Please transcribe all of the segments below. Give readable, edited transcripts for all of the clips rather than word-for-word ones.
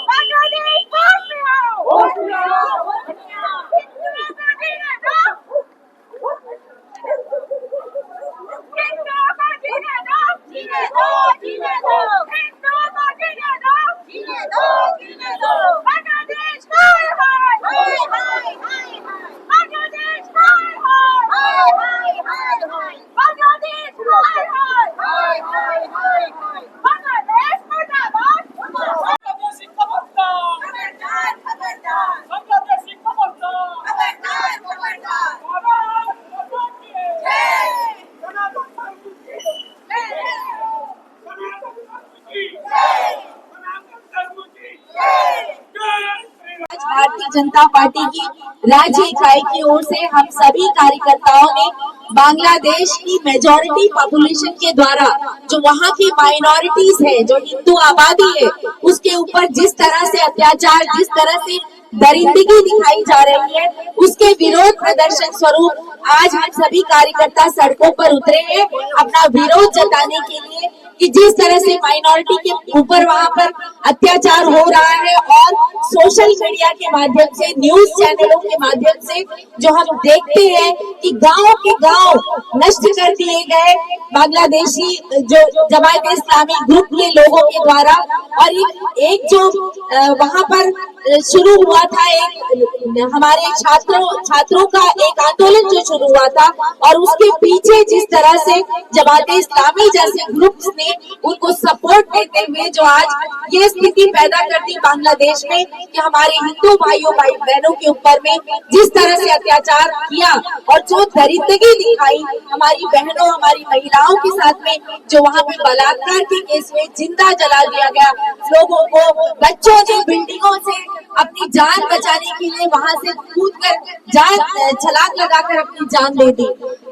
बांग्लादेश होश में आओ। जीने दो, जीने दो, हिंदुओं को जीने दो, जीने दो, जीने दो। बांग्लादेश हाय हाय हाय हाय हाय हाय, बांग्लादेश हाय हाय हाय हाय हाय, बांग्लादेश हाय हाय हाय हाय हाय हाय, बांग्लादेश मुर्दाबाद मुर्दाबाद। बांग्लादेशी खबरदार, खबरदार खबरदार, बांग्लादेशी खबरदार, खबरदार खबरदार। भारत माता की जय सनातन धर्म की जय सनातन धर्म की जय सनातन धर्म की जय। जय श्री राम। आज भारतीय जनता पार्टी की राज्य इकाई की ओर से हम सभी कार्यकर्ताओं ने बांग्लादेश की मेजॉरिटी पॉपुलेशन के द्वारा जो वहाँ की माइनॉरिटीज है, जो हिंदू आबादी है, उसके ऊपर जिस तरह से अत्याचार, जिस तरह से दरिंदगी दिखाई जा रही है, उसके विरोध प्रदर्शन स्वरूप आज हम सभी कार्यकर्ता सड़कों पर उतरे हैं अपना विरोध जताने के लिए कि जिस तरह से माइनॉरिटी के ऊपर वहाँ पर अत्याचार हो रहा है और सोशल मीडिया के माध्यम से, न्यूज चैनलों के माध्यम से जो हम देखते हैं कि गांव के गांव नष्ट कर दिए गए बांग्लादेशी जो जमात इस्लामी ग्रुप के लोगों के द्वारा। और एक जो वहाँ पर शुरू हुआ था, एक हमारे छात्रों का एक आंदोलन जो शुरू हुआ था और उसके पीछे जिस तरह से जमात इस्लामी जैसे ग्रुप्स ने उनको सपोर्ट देते हुए जो आज ये स्थिति पैदा कर दी बांग्लादेश में कि हमारे हिंदू भाइयों भाई बहनों के ऊपर में जिस तरह से अत्याचार किया और जो दरिंदगी दिखाई हमारी बहनों, हमारी महिलाओं के साथ में, जो वहाँ पे बलात्कार के केस में जिंदा जला दिया गया लोगों को, बच्चों ने बिल्डिंगों से अपनी जान बचाने के लिए वहां से कूद कर छलांग लगाकर अपनी जान दे दी।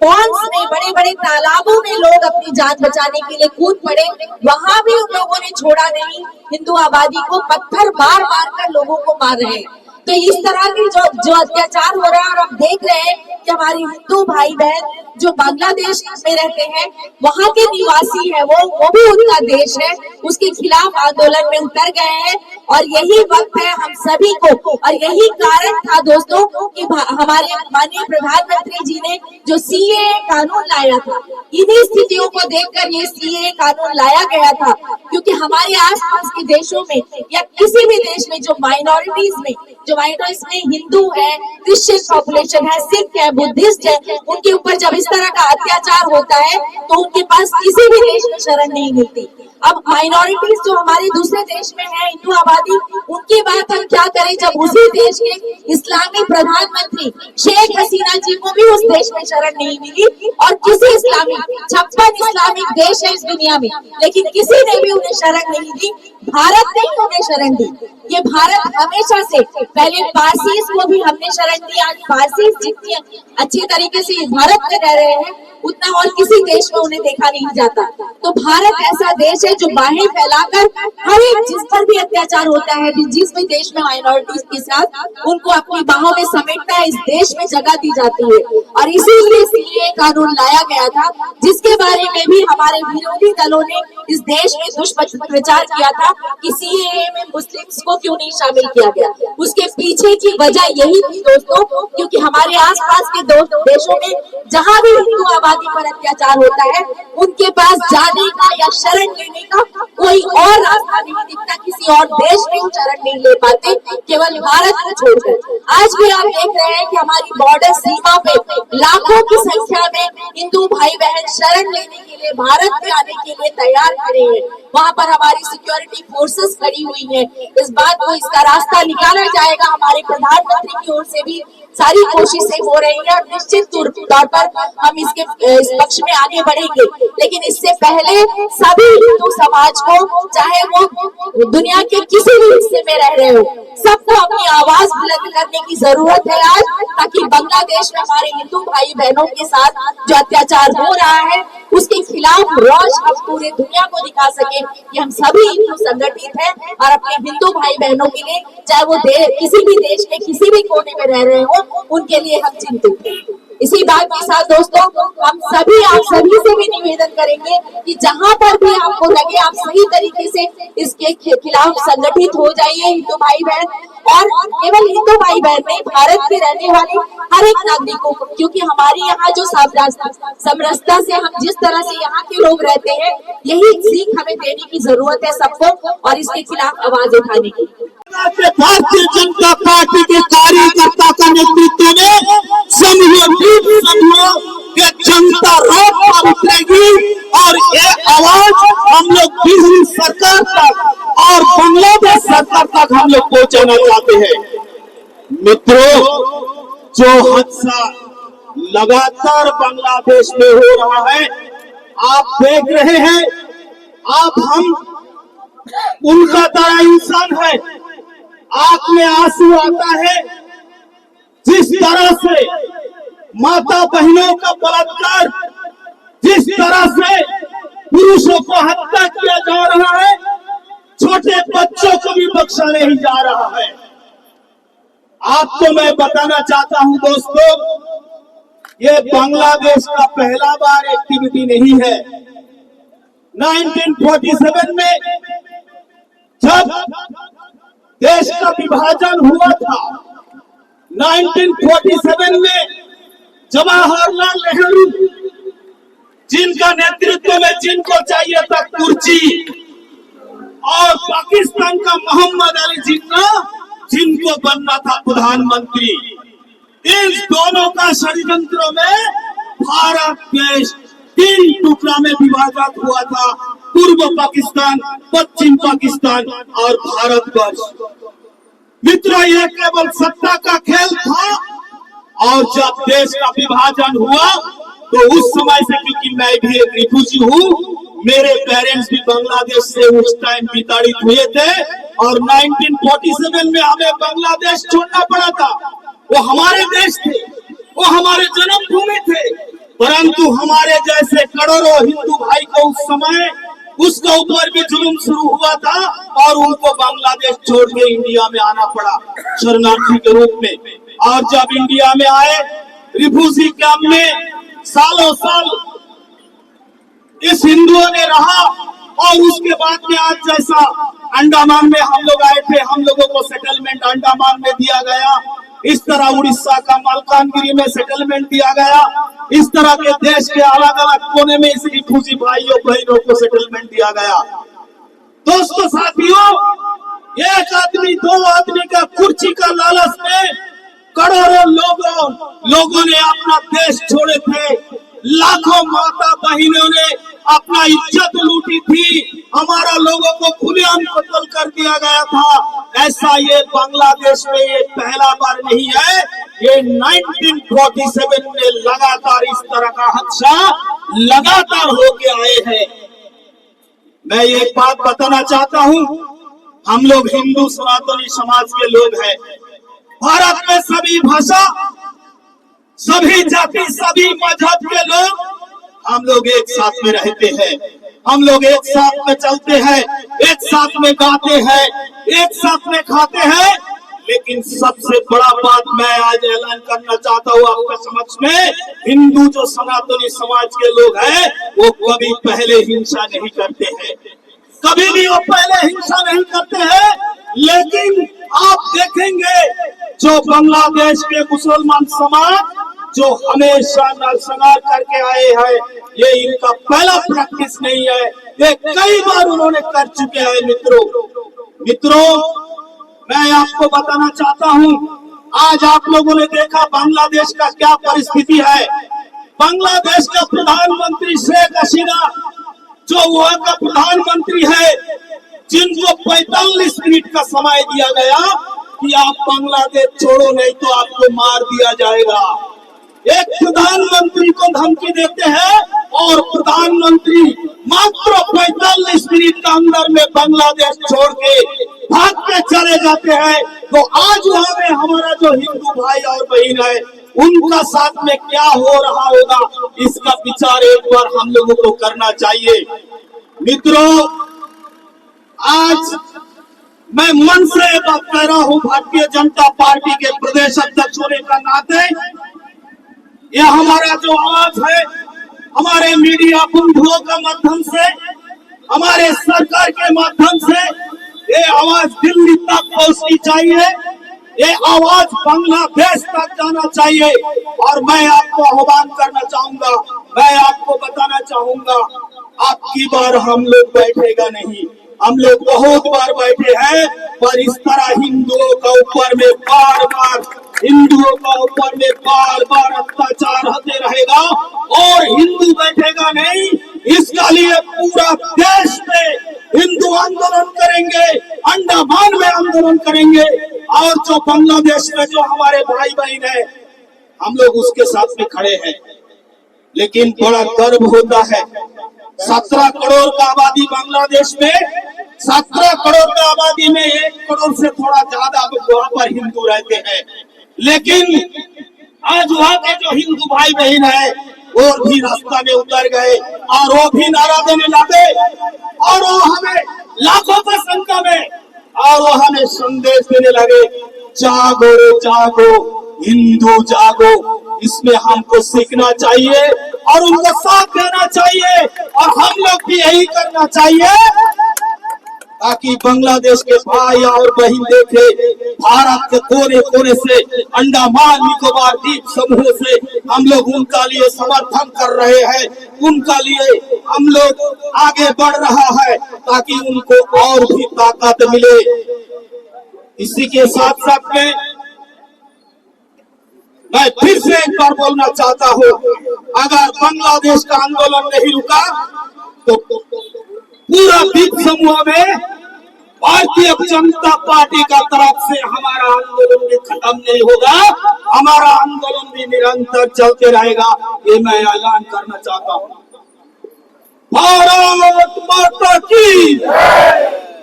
पॉन्ड्स में, बड़े बड़े तालाबों में लोग अपनी जान बचाने के लिए कूद पड़े, वहां भी उन लोगों ने छोड़ा नहीं, हिंदू आबादी को पत्थर मार मार कर लोगों को मार रहे हैं। तो इस तरह के जो अत्याचार हो रहा है और हम देख रहे हैं कि हमारे हिंदू भाई बहन जो बांग्लादेश में रहते हैं, वहाँ के निवासी है, वो भी उनका देश है, उसके खिलाफ आंदोलन में उतर गए हैं। और यही वक्त है हम सभी को, और यही कारण था दोस्तों कि हमारे माननीय प्रधानमंत्री जी ने जो सीएए कानून लाया था, इन्हीं स्थितियों को देखकर ये सीएए कानून लाया गया था, क्योंकि हमारे आसपास के देशों में या किसी भी देश में जो माइनॉरिटीज में हिंदू है, क्रिश्चियन पॉपुलेशन है, सिख है, बुद्धिस्ट है, उनके ऊपर जब इस तरह का अत्याचार होता है तो उनके पास किसी भी देश में शरण नहीं मिलती। अब माइनॉरिटीज जो हमारे दूसरे देश में है, हिंदू आबादी, उनकी बात हम क्या करें जब उसी देश के इस्लामी प्रधानमंत्री शेख हसीना जी को भी उस देश में शरण नहीं मिली और किसी 56 इस्लामिक देश है इस दुनिया में, लेकिन किसी ने भी उन्हें शरण नहीं दी। भारत ने उन्हें शरण दी। ये भारत हमेशा से, पहले पारसीज को भी हमने शरण दी, आज पारसीज जितनी अच्छी तरीके से भारत में रह रहे हैं उतना और किसी देश में उन्हें देखा नहीं जाता। तो भारत ऐसा देश है जो बाहें फैलाकर हर एक जिस पर भी अत्याचार होता है, जिस भी देश में माइनॉरिटीज के साथ, उनको अपनी बाहों में समेटता है, इस देश में जगह दी जाती है। और इसीलिए सीएए कानून लाया गया था, जिसके बारे में भी हमारे विरोधी दलों ने इस देश में दुष्प्रचार किया था कि सीएए में मुस्लिम्स को क्यों नहीं शामिल किया गया। उसके पीछे की वजह यही थी दोस्तों, क्योंकि हमारे आसपास के देशों में जहां भी हिंदू आबादी पर अत्याचार होता है, उनके पास जाने का या शरण लेने का कोई और रास्ता नहीं दिखता, किसी और देश में शरण नहीं ले पाते, केवल भारत को छोड़कर। आज भी आप देख रहे हैं कि हमारी बॉर्डर सीमा पे लाखों की संख्या में हिंदू भाई बहन शरण लेने के लिए, भारत में आने के लिए तैयार खड़े हैं। वहाँ पर हमारी सिक्योरिटी फोर्सेस खड़ी हुई है। इस बात को, इसका रास्ता निकाला जाएगा। हमारे प्रधानमंत्री की ओर से भी सारी कोशिशें हो रही है और निश्चित तौर पर हम इस पक्ष में आगे बढ़ेंगे। लेकिन इससे पहले सभी हिंदू समाज को, चाहे वो दुनिया के किसी भी हिस्से में रह रहे हो, सबको अपनी आवाज बुलंद करने की जरूरत है आज, ताकि बांग्लादेश में हमारे हिंदू भाई बहनों के साथ जो अत्याचार हो रहा है उसके खिलाफ रोष हम पूरे दुनिया को दिखा सके कि हम सभी हिंदू संगठित हैं और अपने हिंदू भाई बहनों के लिए, चाहे वो किसी भी देश में किसी भी कोने में रह रहे हो, उनके लिए हम चिंतित हैं। इसी बात के साथ दोस्तों हम सभी आप सभी से भी निवेदन करेंगे कि जहां पर भी आपको लगे आप सही तरीके से इसके खिलाफ संगठित हो जाइए हिंदू भाई बहन। और केवल हिंदू भाई बहन नहीं, भारत के रहने वाले हर एक नागरिकों को, क्योंकि हमारे यहाँ जो समरसता से हम जिस तरह से यहाँ के लोग रहते हैं, यही सीख हमें देने की जरूरत है सबको और इसके खिलाफ आवाज उठाने की। भारतीय जनता पार्टी के कार्यकर्ता का नेतृत्व में समूह के जनता रोड पर उतरेगी और ये आवाज हम लोग दिल्ली सरकार तक और बांग्लादेश सरकार तक हम लोग पहुंचाना चाहते हैं। मित्रों, जो हादसा लगातार बांग्लादेश में हो रहा है आप देख रहे हैं, आप हम उनका तरह इंसान है, आंख में आंसू आता है। जिस तरह से माता बहनों का बलात्कार, जिस तरह से पुरुषों को हत्या किया जा रहा है, छोटे बच्चों को भी बख्शा नहीं जा रहा है। आपको मैं बताना चाहता हूं दोस्तों, ये बांग्लादेश का पहला बार एक्टिविटी नहीं है। 1947 में जब देश का विभाजन हुआ था, 1947 में जवाहरलाल नेहरू जिनका नेतृत्व में जिनको चाहिए था कुर्सी, और पाकिस्तान का मोहम्मद अली जिन्ना जिनको बनना था प्रधानमंत्री, इन दोनों का षड्यंत्र में भारत देश 3 टुकड़ा में विभाजित हुआ था, पूर्व पाकिस्तान, पश्चिम पाकिस्तान और भारतवर्ष। मित्रों, ये केवल सत्ता का खेल था और जब देश का विभाजन हुआ तो उस समय से, क्योंकि मैं भी एक रिफ्यूजी हूँ, मेरे पेरेंट्स भी बांग्लादेश से उस टाइम विताड़ित हुए थे और 1947 में हमें बांग्लादेश छोड़ना पड़ा था। वो हमारे देश थे, वो हमारे जन्मभूमि थे, परंतु हमारे जैसे करोड़ों हिंदू भाई को उस समय उसके ऊपर भी जुल्म शुरू हुआ था और उनको बांग्लादेश छोड़ के इंडिया में आना पड़ा शरणार्थी के रूप में। और जब इंडिया में आए, रिफ्यूजी कैंप में सालों साल इस हिंदुओं ने रहा और उसके बाद में आज जैसा अंडमान में हम लोग आए थे, हम लोगों को सेटलमेंट अंडमान में दिया गया, इस तरह उड़ीसा का मालकानगिरी में सेटलमेंट दिया गया, इस तरह के देश के अलग अलग कोने में इस रिफ्यूजी भाइयों बहनों को सेटलमेंट दिया गया। दोस्तों साथियों, एक आदमी 2 आदमी का कुर्सी का लालच में करोड़ों लोगों ने अपना देश छोड़े थे, लाखों माता बहनों ने अपना इज्जत लूटी थी, हमारा लोगों को खुलेआम कत्ल कर दिया गया था। ऐसा ये बांग्लादेश में ये पहला बार नहीं है, ये 1947 में लगातार इस तरह का हादसा लगातार होके आए हैं। मैं एक बात बताना चाहता हूं, हम लोग हिंदू सनातनी समाज के लोग हैं। भारत में सभी भाषा, सभी जाति, सभी मजहब के लोग हम लोग एक साथ में रहते हैं, हम लोग एक साथ में चलते हैं, एक साथ में गाते हैं, एक साथ में खाते हैं। लेकिन सबसे बड़ा बात मैं आज ऐलान करना चाहता हूँ आपके समक्ष में, हिंदू जो सनातनी समाज के लोग हैं वो कभी पहले हिंसा नहीं करते हैं, कभी भी वो पहले हिंसा नहीं करते हैं। लेकिन आप देखेंगे जो बांग्लादेश के मुसलमान समाज जो हमेशा नरसंहार करके आए हैं, ये इनका पहला प्रैक्टिस नहीं है, ये कई बार उन्होंने कर चुके हैं। मित्रों, मैं आपको बताना चाहता हूं, आज आप लोगों ने देखा बांग्लादेश का क्या परिस्थिति है। बांग्लादेश का प्रधानमंत्री शेख हसीना जो वहां का प्रधानमंत्री है, जिनको 45 मिनट का समय दिया गया कि आप बांग्लादेश छोड़ो नहीं तो आपको मार दिया जाएगा। एक प्रधानमंत्री को धमकी देते हैं और प्रधानमंत्री मात्र 45 मिनट के अंदर में बांग्लादेश छोड़ के भाग के चले जाते हैं। तो आज वहां में हमारा जो हिंदू भाई और बहन है, उनका साथ में क्या हो रहा होगा, इसका विचार एक बार हम लोगों को करना चाहिए। मित्रों, आज मैं मन से बात कह रहा हूं, भारतीय जनता पार्टी के प्रदेश अध्यक्ष होने का नाते यह हमारा जो आवाज है हमारे मीडिया बंधुओं का माध्यम से, हमारे सरकार के माध्यम से ये आवाज दिल्ली तक पहुंचनी चाहिए, ये आवाज बांग्लादेश तक जाना चाहिए। और मैं आपको आह्वान करना चाहूंगा, मैं आपको बताना चाहूंगा, आपकी बार हम लोग बैठेगा नहीं। हम लोग बहुत बार बैठे हैं, पर इस तरह हिंदुओं का ऊपर में बार बार अत्याचार होते रहेगा और हिंदू बैठेगा नहीं। इसका लिए पूरा देश में हिंदू आंदोलन करेंगे, अंडमान में आंदोलन करेंगे, और जो बांग्लादेश में जो हमारे भाई बहन है हम लोग उसके साथ में खड़े हैं। लेकिन बड़ा गर्व होता है, 17 करोड़ का आबादी बांग्लादेश में, 17 करोड़ का आबादी में 1 करोड़ से थोड़ा ज्यादा वहां पर हिंदू रहते हैं। लेकिन आज वहां के जो हिंदू भाई बहन है वो भी रास्ता में उतर गए और वो भी नारा देने लगे और वो हमें लाखों की संख्या में और वो हमें संदेश देने लगे, जागो रे जागो हिंदू जागो। इसमें हमको सीखना चाहिए और उनको साथ देना चाहिए और हम लोग भी यही करना चाहिए, ताकि बांग्लादेश के भाई और बहन देखे भारत के कोने कोने से, अंडमान निकोबार द्वीप समूह से हम लोग उनका लिए समर्थन कर रहे हैं, उनका लिए हम लोग आगे बढ़ रहा है ताकि उनको और भी ताकत मिले। इसी के साथ साथ में मैं फिर से एक बार बोलना चाहता हूँ, अगर बांग्लादेश का आंदोलन नहीं रुका तो पूरा द्वीप समूह में भारतीय जनता पार्टी का तरफ से हमारा आंदोलन भी खत्म नहीं होगा, हमारा आंदोलन भी निरंतर चलते रहेगा। ये मैं ऐलान करना चाहता हूँ। भारत माता की,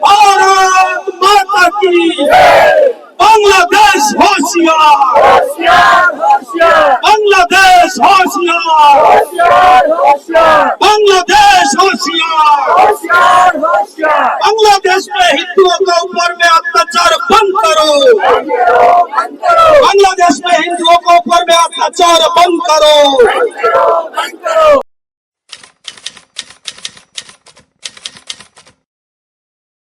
भारत माता की, बांग्लादेश होशियार, बांग्लादेश होशियार, बांग्लादेश होशियार, बांग्लादेश में हिंदुओं के ऊपर में अत्याचार बंद करो, बांग्लादेश में हिंदुओं के ऊपर में अत्याचार बंद करो।